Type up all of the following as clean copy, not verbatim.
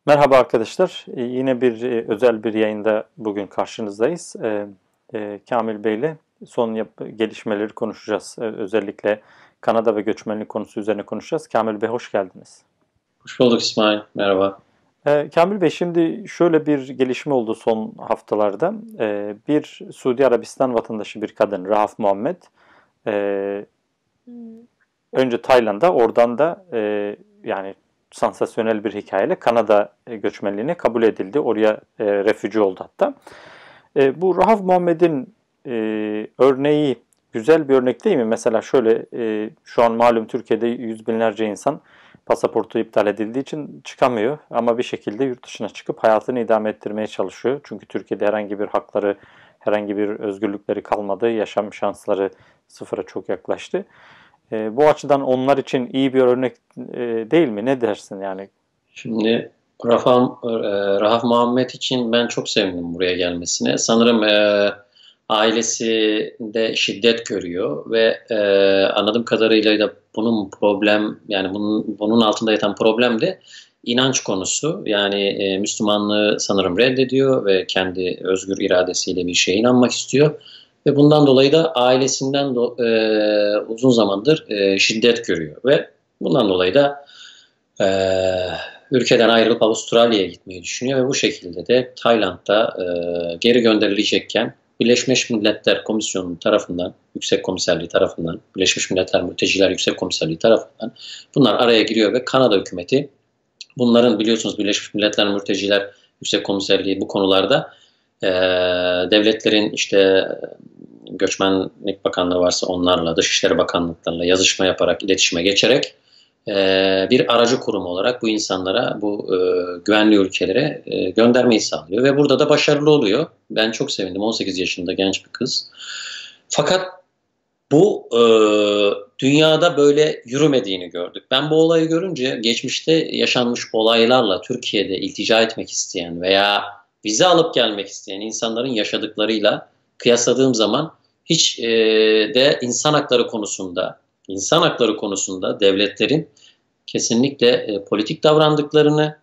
Merhaba arkadaşlar. Yine bir özel bir yayında bugün karşınızdayız. Kamil Bey ile son gelişmeleri konuşacağız. Özellikle Kanada ve göçmenlik konusu üzerine konuşacağız. Kamil Bey hoş geldiniz. Hoş bulduk İsmail. Merhaba. Kamil Bey şimdi şöyle bir gelişme oldu son haftalarda. Bir Suudi Arabistan vatandaşı bir kadın Rahaf Muhammed e, önce Tayland'a oradan da yani sansasyonel bir hikayeyle Kanada göçmenliğine kabul edildi. Oraya refüji oldu hatta. Bu Rahaf Muhammed'in örneği güzel bir örnek değil mi? Mesela şöyle şu an malum Türkiye'de yüz binlerce insan pasaportu iptal edildiği için çıkamıyor. Ama bir şekilde yurt dışına çıkıp hayatını idame ettirmeye çalışıyor. Çünkü Türkiye'de herhangi bir hakları, herhangi bir özgürlükleri kalmadı. Yaşam şansları sıfıra çok yaklaştı. Bu açıdan onlar için iyi bir örnek değil mi? Ne dersin yani? Şimdi Rahaf Muhammed için ben çok sevindim buraya gelmesine. Sanırım ailesi de şiddet görüyor ve anladığım kadarıyla da bunun problem yani bunun altında yatan problem de inanç konusu. Yani Müslümanlığı sanırım reddediyor ve kendi özgür iradesiyle bir şeye inanmak istiyor. Ve bundan dolayı da ailesinden uzun zamandır şiddet görüyor ve bundan dolayı da e, ülkeden ayrılıp Avustralya'ya gitmeyi düşünüyor ve bu şekilde de Tayland'da geri gönderilecekken Birleşmiş Milletler Komisyonu tarafından, Yüksek Komiserliği tarafından, Birleşmiş Milletler Mülteciler Yüksek Komiserliği tarafından bunlar araya giriyor ve Kanada hükümeti bunların biliyorsunuz Birleşmiş Milletler Mülteciler Yüksek Komiserliği bu konularda devletlerin işte Göçmenlik Bakanlığı varsa onlarla, Dışişleri Bakanlıklarıyla yazışma yaparak, iletişime geçerek bir aracı kurum olarak bu insanlara, bu güvenli ülkelere göndermeyi sağlıyor. Ve burada da başarılı oluyor. Ben çok sevindim. 18 yaşında genç bir kız. Fakat bu dünyada böyle yürümediğini gördük. Ben bu olayı görünce geçmişte yaşanmış olaylarla Türkiye'de iltica etmek isteyen veya vize alıp gelmek isteyen insanların yaşadıklarıyla kıyasladığım zaman hiç de insan hakları konusunda devletlerin kesinlikle politik davrandıklarını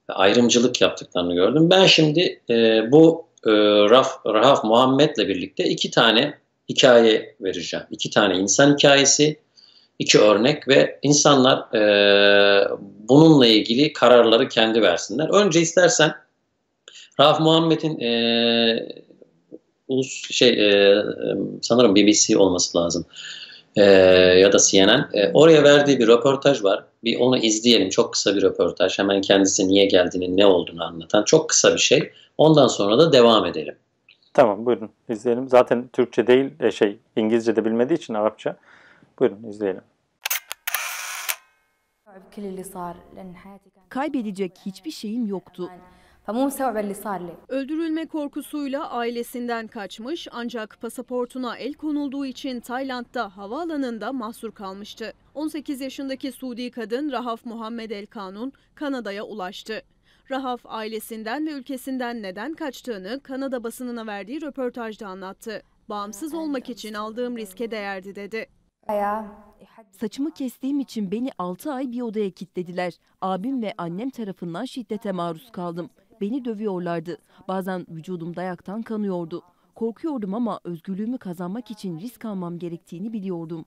ve ayrımcılık yaptıklarını gördüm. Ben şimdi bu Rahaf Muhammed'le birlikte iki tane hikaye vereceğim. İki tane insan hikayesi, iki örnek ve insanlar bununla ilgili kararları kendi versinler. Önce istersen Rahaf Muhammed'in sanırım BBC olması lazım. Ya da CNN. Oraya verdiği bir röportaj var. Bir onu izleyelim. Çok kısa bir röportaj. Hemen kendisi niye geldiğini, ne olduğunu anlatan. Çok kısa bir şey. Ondan sonra da devam edelim. Tamam buyurun izleyelim. Zaten Türkçe değil İngilizce de bilmediği için Arapça. Buyurun izleyelim. Kaybedecek hiçbir şeyim yoktu. Öldürülme korkusuyla ailesinden kaçmış ancak pasaportuna el konulduğu için Tayland'da havaalanında mahsur kalmıştı. 18 yaşındaki Suudi kadın Rahaf Muhammed El Kanun Kanada'ya ulaştı. Rahaf ailesinden ve ülkesinden neden kaçtığını Kanada basınına verdiği röportajda anlattı. Bağımsız olmak için aldığım riske değerdi dedi. Saçımı kestiğim için beni 6 ay bir odaya kilitlediler. Abim ve annem tarafından şiddete maruz kaldım. Beni dövüyorlardı. Bazen vücudum dayaktan kanıyordu. Korkuyordum ama özgürlüğümü kazanmak için risk almam gerektiğini biliyordum.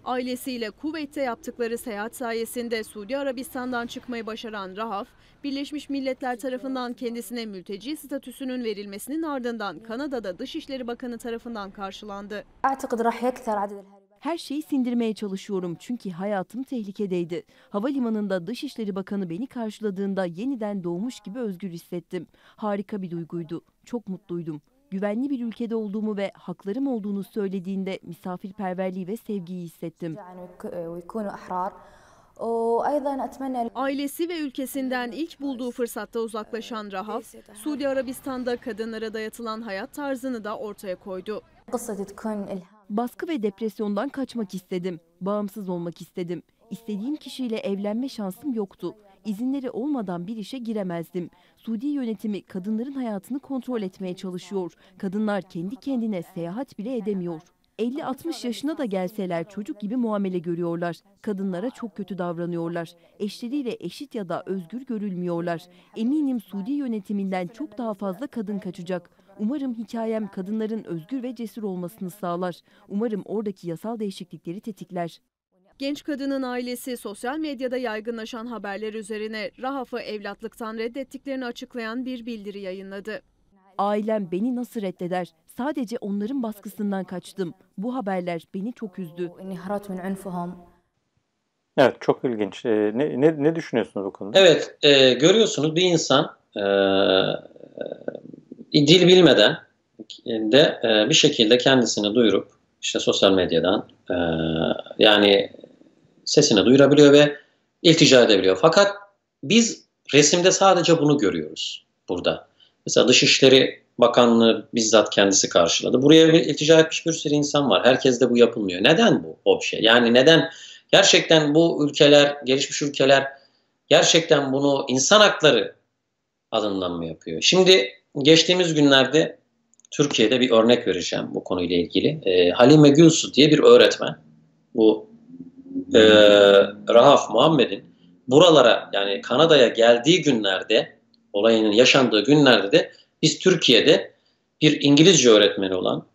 Ailesiyle Kuveyt'te yaptıkları seyahat sayesinde Suudi Arabistan'dan çıkmayı başaran Rahaf, Birleşmiş Milletler tarafından kendisine mülteci statüsünün verilmesinin ardından Kanada'da Dışişleri Bakanı tarafından karşılandı. Her şeyi sindirmeye çalışıyorum çünkü hayatım tehlikedeydi. Havalimanında Dışişleri Bakanı beni karşıladığında yeniden doğmuş gibi özgür hissettim. Harika bir duyguydu. Çok mutluydum. Güvenli bir ülkede olduğumu ve haklarım olduğunu söylediğinde misafirperverliği ve sevgiyi hissettim. Ailesi ve ülkesinden ilk bulduğu fırsatta uzaklaşan Rahaf, Suudi Arabistan'da kadınlara dayatılan hayat tarzını da ortaya koydu. Baskı ve depresyondan kaçmak istedim. Bağımsız olmak istedim. İstediğim kişiyle evlenme şansım yoktu. İzinleri olmadan bir işe giremezdim. Suudi yönetimi kadınların hayatını kontrol etmeye çalışıyor. Kadınlar kendi kendine seyahat bile edemiyor. 50-60 yaşına da gelseler çocuk gibi muamele görüyorlar. Kadınlara çok kötü davranıyorlar. Eşleriyle eşit ya da özgür görülmüyorlar. Eminim Suudi yönetiminden çok daha fazla kadın kaçacak. Umarım hikayem kadınların özgür ve cesur olmasını sağlar. Umarım oradaki yasal değişiklikleri tetikler. Genç kadının ailesi sosyal medyada yaygınlaşan haberler üzerine Rahaf'ı evlatlıktan reddettiklerini açıklayan bir bildiri yayınladı. Ailem beni nasıl reddeder? Sadece onların baskısından kaçtım. Bu haberler beni çok üzdü. Evet, çok ilginç. Ne düşünüyorsunuz bu konuda? Evet, görüyorsunuz bir insan dil bilmeden de bir şekilde kendisini duyurup işte sosyal medyadan yani sesini duyurabiliyor ve iltica edebiliyor. Fakat biz resimde sadece bunu görüyoruz burada. Mesela Dışişleri Bakanlığı bizzat kendisi karşıladı. Buraya bir iltica etmiş bir sürü insan var. Herkes de bu yapılmıyor. Neden bu o bir şey? Yani neden gerçekten bu ülkeler, gelişmiş ülkeler gerçekten bunu insan hakları adından mı yapıyor? Şimdi geçtiğimiz günlerde Türkiye'de bir örnek vereceğim bu konuyla ilgili. Halime Gülsu diye bir öğretmen. Bu Rahaf Muhammed'in buralara yani Kanada'ya geldiği günlerde, olayının yaşandığı günlerde de biz Türkiye'de bir İngilizce öğretmeni olan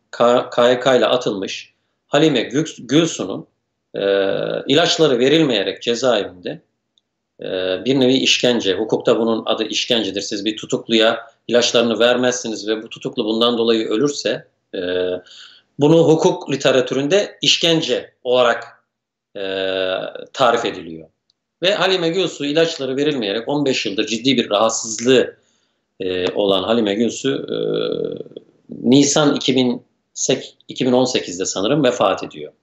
KYK ile atılmış Halime Gülsu'nun ilaçları verilmeyerek cezaevinde bir nevi işkence, hukukta bunun adı işkencedir. Siz bir tutukluya ilaçlarını vermezsiniz ve bu tutuklu bundan dolayı ölürse bunu hukuk literatüründe işkence olarak tarif ediliyor. Ve Halime Gülsu ilaçları verilmeyerek 15 yıldır ciddi bir rahatsızlığı olan Halime Gülsu Nisan 2018'de sanırım vefat ediyor.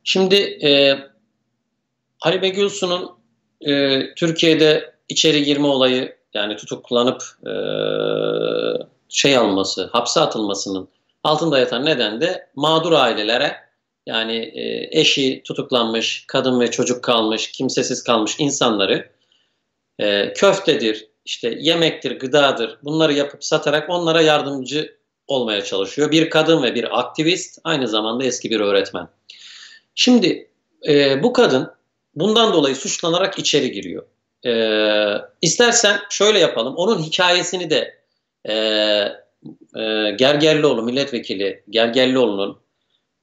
Şimdi Halime Gülsu'nun Türkiye'de içeri girme olayı yani tutuklanıp hapse atılmasının altında yatan neden de mağdur ailelere yani eşi tutuklanmış, kadın ve çocuk kalmış, kimsesiz kalmış insanları köftedir, işte yemektir, gıdadır bunları yapıp satarak onlara yardımcı olmaya çalışıyor. Bir kadın ve bir aktivist, aynı zamanda eski bir öğretmen. Şimdi bu kadın bundan dolayı suçlanarak içeri giriyor. İstersen şöyle yapalım, onun hikayesini de Gergerlioğlu, milletvekili Gergerlioğlu'nun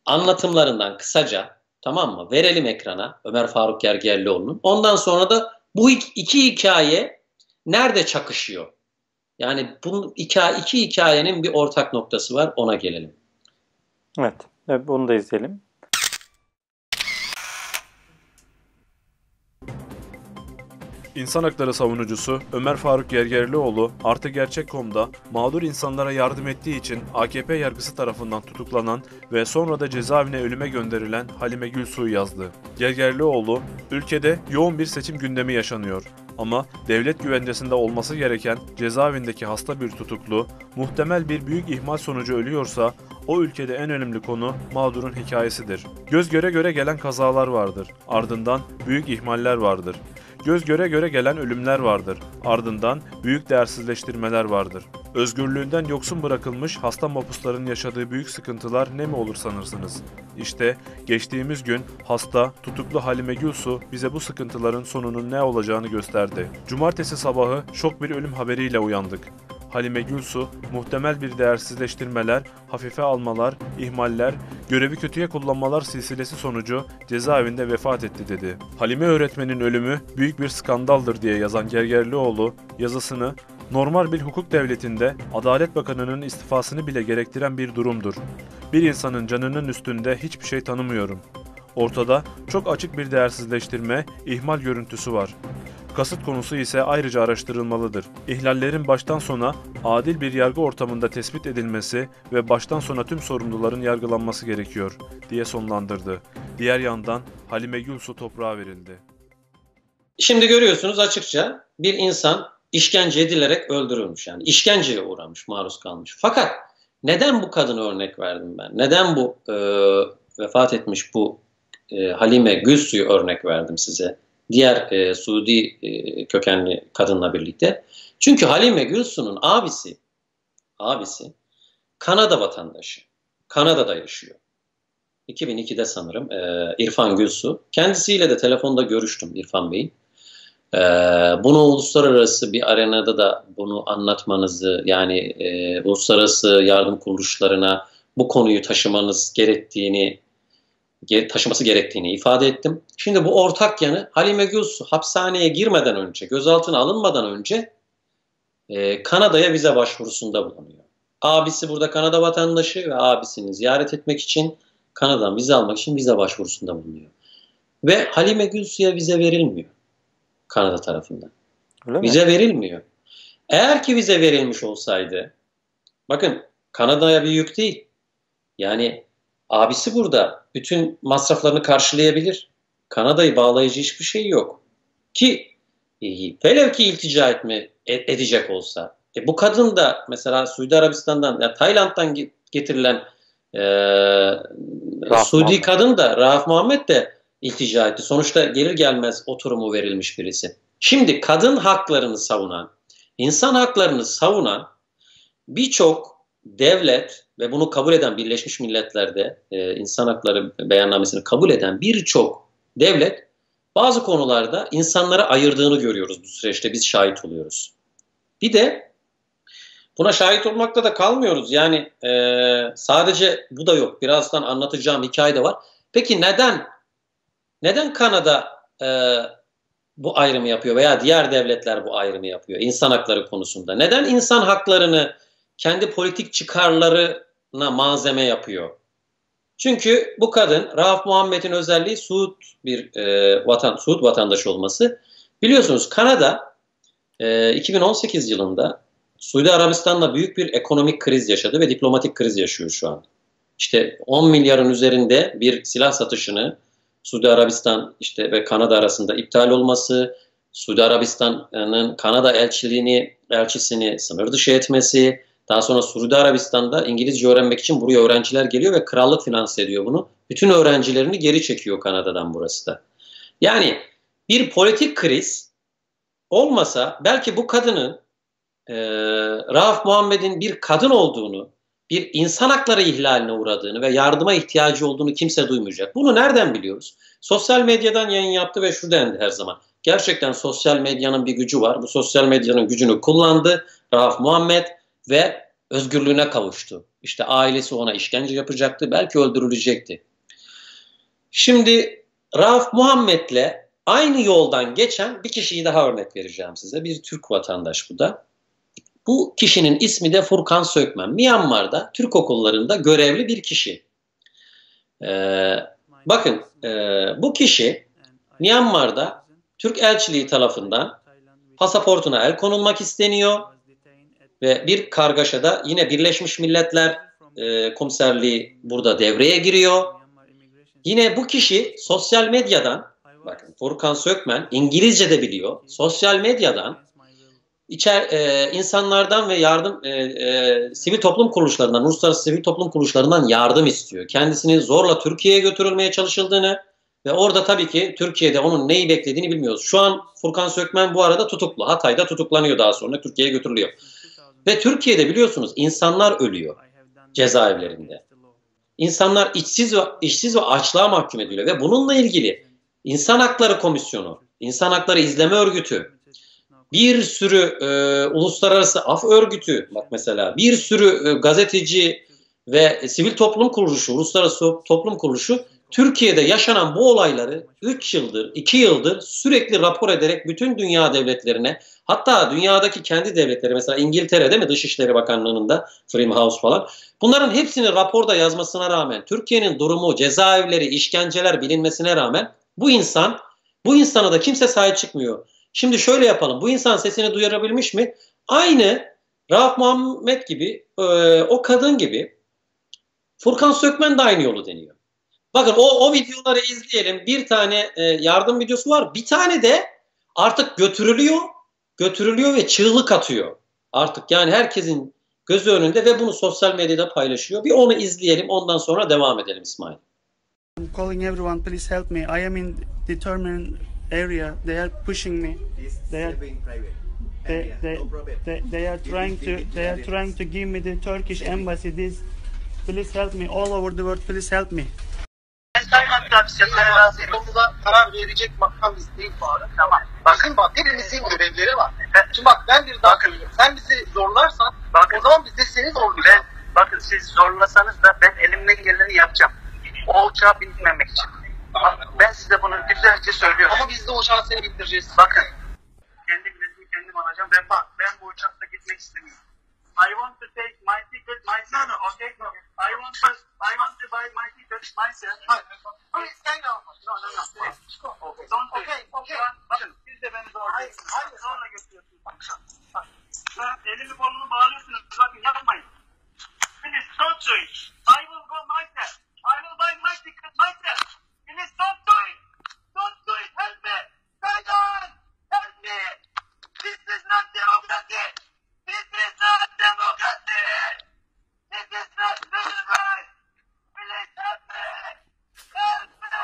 anlatımlarından kısaca, tamam mı, verelim ekrana, Ömer Faruk Gergerlioğlu'nun. Ondan sonra da bu iki hikaye nerede çakışıyor? Yani bu iki hikayenin bir ortak noktası var, ona gelelim. Evet, bunu da izleyelim. İnsan hakları savunucusu Ömer Faruk Gergerlioğlu, Artı Gerçek.com'da mağdur insanlara yardım ettiği için AKP yargısı tarafından tutuklanan ve sonra da cezaevine ölüme gönderilen Halime Gülsu'yu yazdı. Gergerlioğlu, ülkede yoğun bir seçim gündemi yaşanıyor. Ama devlet güvencesinde olması gereken cezaevindeki hasta bir tutuklu, muhtemel bir büyük ihmal sonucu ölüyorsa, o ülkede en önemli konu mağdurun hikayesidir. Göz göre göre gelen kazalar vardır, ardından büyük ihmaller vardır. Göz göre göre gelen ölümler vardır, ardından büyük değersizleştirmeler vardır. Özgürlüğünden yoksun bırakılmış hasta mahpusların yaşadığı büyük sıkıntılar ne mi olur sanırsınız? İşte geçtiğimiz gün hasta, tutuklu Halime Gülsu bize bu sıkıntıların sonunun ne olacağını gösterdi. Cumartesi sabahı şok bir ölüm haberiyle uyandık. Halime Gülsu, muhtemel bir değersizleştirmeler, hafife almalar, ihmaller, görevi kötüye kullanmalar silsilesi sonucu cezaevinde vefat etti dedi. Halime öğretmenin ölümü büyük bir skandaldır diye yazan Gergerlioğlu yazısını, normal bir hukuk devletinde Adalet Bakanı'nın istifasını bile gerektiren bir durumdur. Bir insanın canının üstünde hiçbir şey tanımıyorum. Ortada çok açık bir değersizleştirme, ihmal görüntüsü var. Kasıt konusu ise ayrıca araştırılmalıdır. İhlallerin baştan sona adil bir yargı ortamında tespit edilmesi ve baştan sona tüm sorumluların yargılanması gerekiyor, diye sonlandırdı. Diğer yandan Halime Gülsu toprağa verildi. Şimdi görüyorsunuz açıkça bir insan işkence edilerek öldürülmüş, yani işkenceye uğramış, maruz kalmış. Fakat neden bu kadını örnek verdim ben? Neden bu vefat etmiş bu Halime Gülsu'yu örnek verdim size? Diğer Suudi kökenli kadınla birlikte. Çünkü Halime Gülsu'nun abisi Kanada vatandaşı. Kanada'da yaşıyor. 2002'de sanırım İrfan Gülsu. Kendisiyle de telefonda görüştüm İrfan Bey'in. Bunu uluslararası bir arenada da bunu anlatmanızı, yani uluslararası yardım kuruluşlarına bu konuyu taşıması gerektiğini ifade ettim. Şimdi bu ortak yanı, Halime Gülsu hapishaneye girmeden önce, gözaltına alınmadan önce Kanada'ya vize başvurusunda bulunuyor. Abisi burada Kanada vatandaşı ve abisini ziyaret etmek için, Kanada'dan vize almak için vize başvurusunda bulunuyor. Ve Halime Gülsu'ya vize verilmiyor Kanada tarafından. Öyle mi? Vize verilmiyor. Eğer ki vize verilmiş olsaydı, bakın Kanada'ya bir yük değil. Yani abisi burada bütün masraflarını karşılayabilir. Kanada'yı bağlayıcı hiçbir şey yok. Ki velev ki iltica edecek olsa. Bu kadın da mesela Suudi Arabistan'dan, ya Tayland'dan getirilen Suudi kadın da, Rahaf Muhammed de iltica etti. Sonuçta gelir gelmez oturumu verilmiş birisi. Şimdi kadın haklarını savunan, insan haklarını savunan birçok devlet ve bunu kabul eden, Birleşmiş Milletler'de insan hakları beyannamesini kabul eden birçok devlet bazı konularda insanları ayırdığını görüyoruz bu süreçte, biz şahit oluyoruz. Bir de buna şahit olmakta da kalmıyoruz. Yani sadece bu da yok. Birazdan anlatacağım hikaye de var. Peki neden Kanada bu ayrımı yapıyor veya diğer devletler bu ayrımı yapıyor insan hakları konusunda? Neden insan haklarını kendi politik çıkarlarına malzeme yapıyor? Çünkü bu kadın, Rahaf Muhammed'in özelliği Suud vatandaşı olması. Biliyorsunuz Kanada 2018 yılında Suudi Arabistan'la büyük bir ekonomik kriz yaşadı ve diplomatik kriz yaşıyor şu an. İşte 10 milyarın üzerinde bir silah satışını Suudi Arabistan ve Kanada arasında iptal olması, Suudi Arabistan'ın Kanada elçisini sınır dışı etmesi, daha sonra Suudi Arabistan'da İngilizce öğrenmek için buraya öğrenciler geliyor ve krallık finanse ediyor bunu. Bütün öğrencilerini geri çekiyor Kanada'dan burası da. Yani bir politik kriz olmasa belki bu kadının, Rahaf Muhammed'in bir kadın olduğunu, bir insan hakları ihlaline uğradığını ve yardıma ihtiyacı olduğunu kimse duymayacak. Bunu nereden biliyoruz? Sosyal medyadan yayın yaptı ve şu dendi her zaman. Gerçekten sosyal medyanın bir gücü var. Bu sosyal medyanın gücünü kullandı Rahaf Muhammed ve özgürlüğüne kavuştu. İşte ailesi ona işkence yapacaktı, belki öldürülecekti. Şimdi Rahaf Muhammed'le aynı yoldan geçen bir kişiyi daha örnek vereceğim size. Bir Türk vatandaş bu da. Bu kişinin ismi de Furkan Sökmen. Myanmar'da Türk okullarında görevli bir kişi. Bakın bu kişi Myanmar'da Türk elçiliği tarafından pasaportuna el konulmak isteniyor ve bir kargaşada yine Birleşmiş Milletler Komiserliği burada devreye giriyor. Yine bu kişi sosyal medyadan, bakın Furkan Sökmen İngilizce de biliyor, sosyal medyadan insanlardan ve yardım sivil toplum kuruluşlarından, uluslararası sivil toplum kuruluşlarından yardım istiyor. Kendisini zorla Türkiye'ye götürülmeye çalışıldığını ve orada tabii ki Türkiye'de onun neyi beklediğini bilmiyoruz. Şu an Furkan Sökmen bu arada tutuklu. Hatay'da tutuklanıyor, daha sonra Türkiye'ye götürülüyor. Ve Türkiye'de biliyorsunuz insanlar ölüyor cezaevlerinde. İnsanlar işsiz ve açlığa mahkum ediliyor ve bununla ilgili İnsan Hakları Komisyonu, İnsan Hakları İzleme Örgütü, bir sürü uluslararası af örgütü, bak mesela bir sürü gazeteci ve sivil toplum kuruluşu, uluslararası toplum kuruluşu Türkiye'de yaşanan bu olayları 3 yıldır, 2 yıldır sürekli rapor ederek bütün dünya devletlerine, hatta dünyadaki kendi devletleri, mesela İngiltere değil mi, Dışişleri Bakanlığı'nın da Freedom House falan, bunların hepsini raporda yazmasına rağmen, Türkiye'nin durumu, cezaevleri, işkenceler bilinmesine rağmen bu insana da kimse sahip çıkmıyor. Şimdi şöyle yapalım. Bu insan sesini duyurabilmiş mi? Aynı Rahaf Muhammed gibi, o kadın gibi Furkan Sökmen de aynı yolu deniyor. Bakın o videoları izleyelim. Bir tane yardım videosu var. Bir tane de artık götürülüyor ve çığlık atıyor. Artık yani herkesin gözü önünde ve bunu sosyal medyada paylaşıyor. Bir onu izleyelim. Ondan sonra devam edelim İsmail. I'm calling everyone, please help me. I am in determined area. They are pushing me. They are trying to give me the Turkish embassy. Please help me. All over the world, please help me. Ben Tayland'da hapis yatmaya razıyım. Konuda karar verecek makam biz değil Faruk. Tamam. Bakın bak hepimizin görevleri var. Şimdi bak ben bir daha söyleyeyim. Sen bizi zorlarsan o zaman biz de seni zorlayacağız. Bakın siz zorlasanız da ben elimden geleni yapacağım. O uçağa binmemek için. Ben size bunu güzelce söylüyorum. Ama biz de uçağı seni bindireceğiz. Bakın. Kendi biletimi kendim alacağım. Ben bu uçakta gitmek istemiyorum. I want to take my ticket myself. Okay? No. I want to buy my ticket myself. Please stand up. No. Okay. Don't do it. Okay. Bakın siz de beni zorluyorsunuz. Hayır. Zorla götürüyorsunuz. Elimi kolumu bağlıyorsunuz. Bakın yapmayın. Please don't do it. I will go myself. I will buy my ticket myself. Please don't do it. Don't do it. Help me. Tayland. Help me. This is not democracy. This is not democracy. This is not human rights. Please help me. Help me.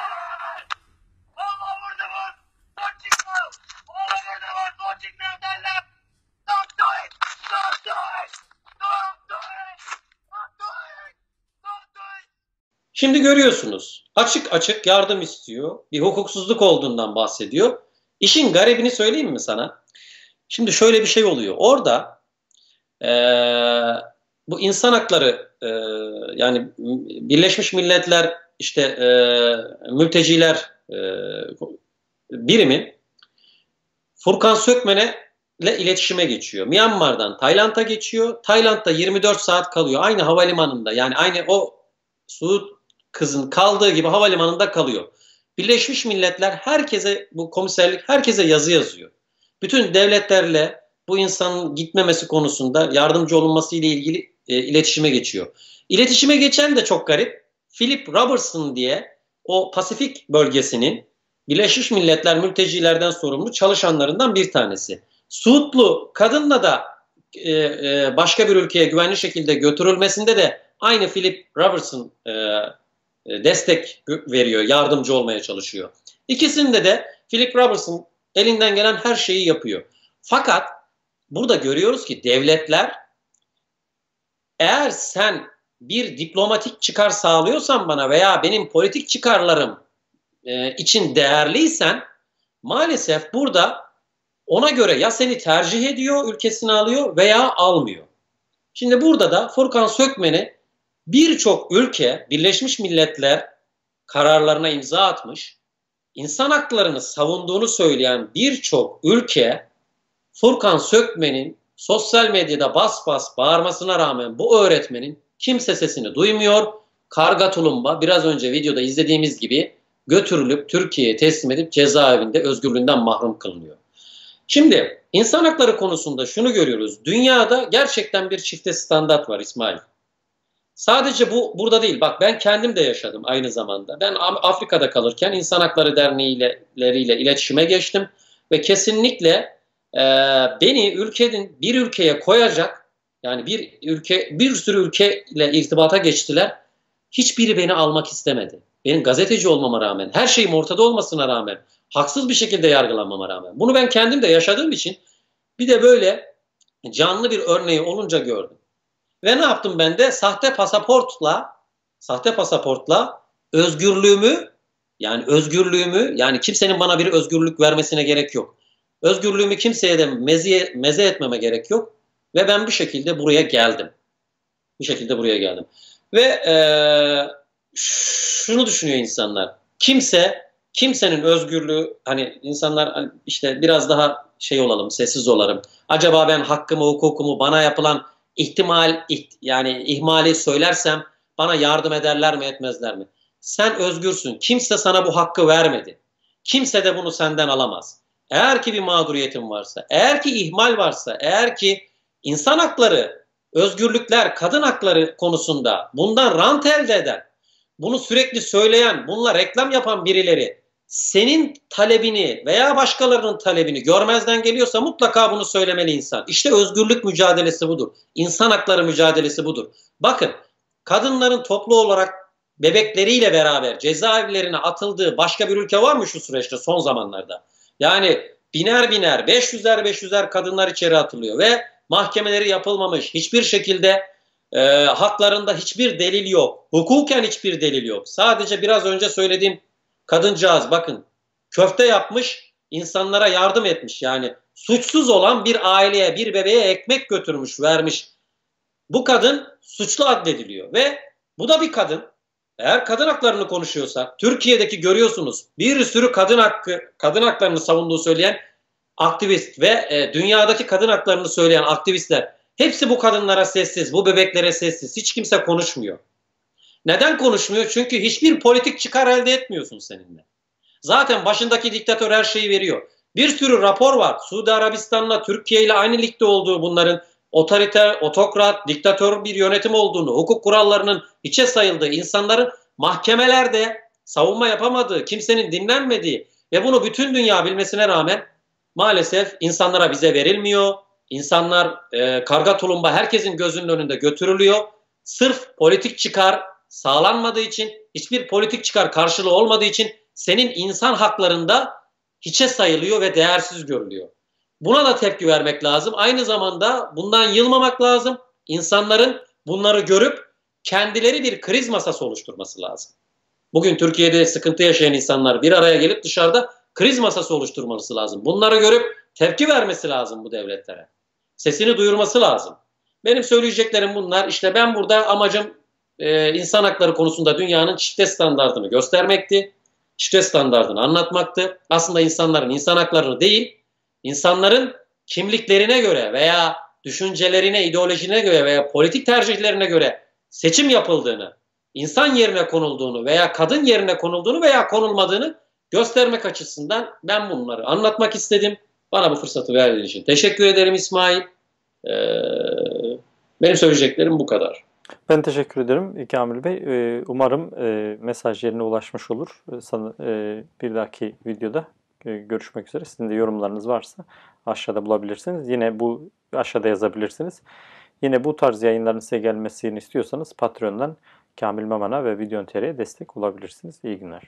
All over the world watching now. All over the world watching now. Tayland. Don't do it. Don't do it. Don't do it. Don't do it. Don't do it. Şimdi görüyorsunuz. Açık açık yardım istiyor. Bir hukuksuzluk olduğundan bahsediyor. İşin garibini söyleyeyim mi sana? Şimdi şöyle bir şey oluyor. Orada bu insan hakları yani Birleşmiş Milletler işte mülteciler birimi Furkan Sökmen'le iletişime geçiyor. Myanmar'dan Tayland'a geçiyor. Tayland'da 24 saat kalıyor. Aynı havalimanında yani aynı o Suud kızın kaldığı gibi havalimanında kalıyor. Birleşmiş Milletler herkese bu komiserlik herkese yazı yazıyor. Bütün devletlerle bu insanın gitmemesi konusunda yardımcı olunması ile ilgili iletişime geçiyor. İletişime geçen de çok garip. Philip Robertson diye o Pasifik bölgesinin Birleşmiş Milletler mültecilerden sorumlu çalışanlarından bir tanesi. Suudlu kadınla da başka bir ülkeye güvenli şekilde götürülmesinde de aynı Philip Robertson destek veriyor, yardımcı olmaya çalışıyor. İkisinde de Philip Robertson elinden gelen her şeyi yapıyor. Fakat burada görüyoruz ki devletler eğer sen bir diplomatik çıkar sağlıyorsan bana veya benim politik çıkarlarım için değerliysen maalesef burada ona göre ya seni tercih ediyor, ülkesine alıyor veya almıyor. Şimdi burada da Furkan Sökmen'i birçok ülke Birleşmiş Milletler kararlarına imza atmış, insan haklarını savunduğunu söyleyen birçok ülke Furkan Sökmen'in sosyal medyada bas bas bağırmasına rağmen bu öğretmenin kimse sesini duymuyor. Karga tulumba biraz önce videoda izlediğimiz gibi götürülüp Türkiye'ye teslim edip cezaevinde özgürlüğünden mahrum kılınıyor. Şimdi insan hakları konusunda şunu görüyoruz. Dünyada gerçekten bir çifte standart var İsmail. Sadece bu burada değil. Bak ben kendim de yaşadım aynı zamanda. Ben Afrika'da kalırken İnsan Hakları Derneği'yle iletişime geçtim. Ve kesinlikle beni bir ülkeye koyacak yani bir sürü ülkeyle irtibata geçtiler. Hiçbiri beni almak istemedi. Benim gazeteci olmama rağmen, her şeyim ortada olmasına rağmen, haksız bir şekilde yargılanmama rağmen. Bunu ben kendim de yaşadığım için bir de böyle canlı bir örneği olunca gördüm. Ve ne yaptım ben de? Sahte pasaportla özgürlüğümü yani kimsenin bana bir özgürlük vermesine gerek yok. Özgürlüğümü kimseye de meze etmeme gerek yok. Ve ben bir şekilde buraya geldim. Ve şunu düşünüyor insanlar. Kimsenin özgürlüğü hani insanlar hani işte biraz daha olalım, sessiz olalım. Acaba ben hakkımı, hukukumu bana yapılan ihmali söylersem bana yardım ederler mi, etmezler mi? Sen özgürsün. Kimse sana bu hakkı vermedi. Kimse de bunu senden alamaz. Eğer ki bir mağduriyetin varsa, eğer ki ihmal varsa, eğer ki insan hakları, özgürlükler, kadın hakları konusunda bundan rant elde eden, bunu sürekli söyleyen, bununla reklam yapan birileri senin talebini veya başkalarının talebini görmezden geliyorsa mutlaka bunu söylemeli insan. İşte özgürlük mücadelesi budur. İnsan hakları mücadelesi budur. Bakın kadınların toplu olarak bebekleriyle beraber cezaevlerine atıldığı başka bir ülke var mı şu süreçte son zamanlarda? Yani biner 500'er kadınlar içeri atılıyor ve mahkemeleri yapılmamış. Hiçbir şekilde Haklarında hiçbir delil yok. Hukuken hiçbir delil yok. Sadece biraz önce söylediğim kadıncağız bakın köfte yapmış, insanlara yardım etmiş. Yani suçsuz olan bir aileye, bir bebeğe ekmek götürmüş, vermiş. Bu kadın suçlu addediliyor ve bu da bir kadın. Eğer kadın haklarını konuşuyorsak, Türkiye'deki görüyorsunuz bir sürü kadın haklarını savunduğu söyleyen aktivist ve dünyadaki kadın haklarını söyleyen aktivistler hepsi bu kadınlara sessiz, bu bebeklere sessiz. Hiç kimse konuşmuyor. Neden konuşmuyor? Çünkü hiçbir politik çıkar elde etmiyorsun seninle. Zaten başındaki diktatör her şeyi veriyor. Bir sürü rapor var. Suudi Arabistan'la Türkiye ile aynı ligde olduğu bunların otoriter, otokrat, diktatör bir yönetim olduğunu, hukuk kurallarının hiçe sayıldığı, insanların mahkemelerde savunma yapamadığı, kimsenin dinlenmediği ve bunu bütün dünya bilmesine rağmen maalesef insanlara vize verilmiyor. İnsanlar karga tulumba herkesin gözünün önünde götürülüyor. Sırf politik çıkar sağlanmadığı için, hiçbir politik çıkar karşılığı olmadığı için senin insan haklarında hiçe sayılıyor ve değersiz görülüyor. Buna da tepki vermek lazım. Aynı zamanda bundan yılmamak lazım. İnsanların bunları görüp kendileri bir kriz masası oluşturması lazım. Bugün Türkiye'de sıkıntı yaşayan insanlar bir araya gelip dışarıda kriz masası oluşturması lazım. Bunları görüp tepki vermesi lazım bu devletlere. Sesini duyurması lazım. Benim söyleyeceklerim bunlar. İşte ben burada amacım insan hakları konusunda dünyanın şiddet standartını göstermekti. Şiddet standartını anlatmaktı. Aslında insanların insan haklarını değil, insanların kimliklerine göre veya düşüncelerine, ideolojine göre veya politik tercihlerine göre seçim yapıldığını, insan yerine konulduğunu veya kadın yerine konulduğunu veya konulmadığını göstermek açısından ben bunları anlatmak istedim. Bana bu fırsatı verdiğin için teşekkür ederim İsmail. Benim söyleyeceklerim bu kadar. Ben teşekkür ederim Kamil Bey. Umarım mesaj yerine ulaşmış olur. Sana bir dahaki videoda görüşmek üzere. Sizin de yorumlarınız varsa aşağıda bulabilirsiniz. Yine bu aşağıda yazabilirsiniz. Yine bu tarz yayınların size gelmesini istiyorsanız Patreon'dan Kamil Maman'a ve Videon.tr'ye destek olabilirsiniz. İyi günler.